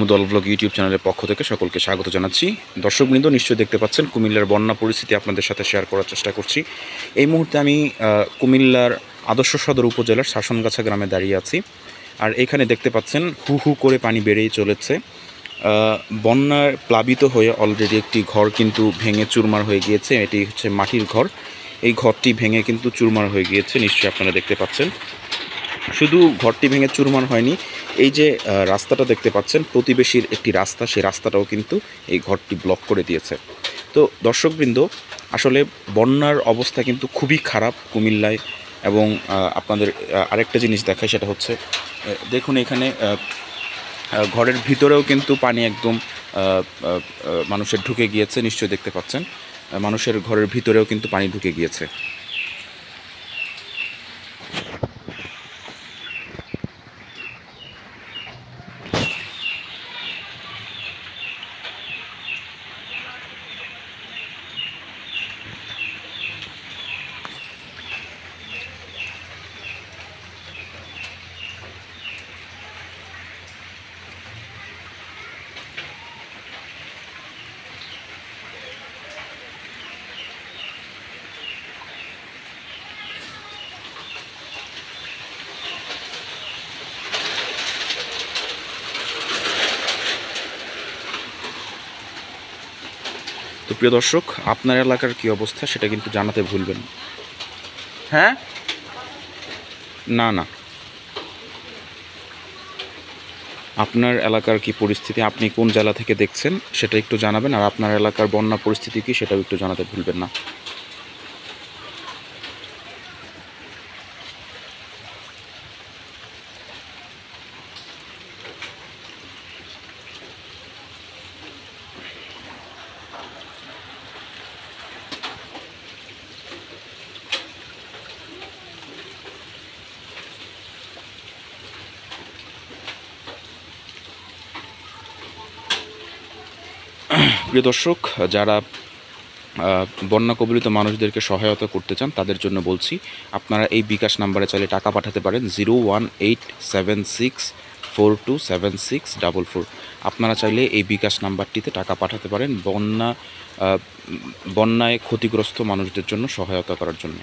মুদল blog YouTube চ্যানেলের পক্ষ থেকে সকলকে স্বাগত জানাচ্ছি। দর্শকবৃন্দ, নিশ্চয়ই দেখতে পাচ্ছেন কুমিল্লার বন্যা পরিস্থিতি আপনাদের সাথে শেয়ার করার চেষ্টা করছি। এই মুহূর্তে আমি কুমিল্লার আদর্শ সদর উপজেলার শাসনগাছা গ্রামে দাঁড়িয়ে আছি। আর এখানে দেখতে পাচ্ছেন হু হু করে পানি বেড়েই চলেছে। বন্যার প্লাবিত হয়ে অলরেডি একটি ঘর কিন্তু ভেঙে চুরমার হয়ে গিয়েছে। এটি হচ্ছে মাটির ঘর। এই ঘরটি ভেঙে কিন্তু চুরমার হয়ে গিয়েছে, নিশ্চয়ই আপনারা দেখতে পাচ্ছেন। শুধু ঘরটি ভেঙে চুরমার হয়নি, এই যে রাস্তাটা দেখতে পাচ্ছেন প্রতিবেশীর একটি রাস্তা, সেই রাস্তাটাও কিন্তু এই ঘরটি ব্লক করে দিয়েছে। তো দর্শকবৃন্দ, আসলে বন্যার অবস্থা কিন্তু খুবই খারাপ কুমিল্লায়। এবং আপনাদের আরেকটা জিনিস দেখায়, সেটা হচ্ছে দেখুন এখানে ঘরের ভিতরেও কিন্তু পানি একদম মানুষের ঢুকে গিয়েছে, নিশ্চয়ই দেখতে পাচ্ছেন মানুষের ঘরের ভিতরেও কিন্তু পানি ঢুকে গিয়েছে। তো প্রিয় দর্শক, আপনার এলাকার কী অবস্থা সেটা কিন্তু জানাতে ভুলবেন। হ্যাঁ, না না, আপনার এলাকার কি পরিস্থিতি, আপনি কোন জেলা থেকে দেখছেন সেটা একটু জানাবেন। আর আপনার এলাকার বন্যা পরিস্থিতি কী সেটাও একটু জানাতে ভুলবেন না। প্রিয় দর্শক, যারা বন্যা কবলিত মানুষদেরকে সহায়তা করতে চান তাদের জন্য বলছি, আপনারা এই বিকাশ নাম্বারে চাইলে টাকা পাঠাতে পারেন 01876427644। আপনারা চাইলে এই বিকাশ নাম্বারটিতে টাকা পাঠাতে পারেন বন্যায় ক্ষতিগ্রস্ত মানুষদের জন্য সহায়তা করার জন্য।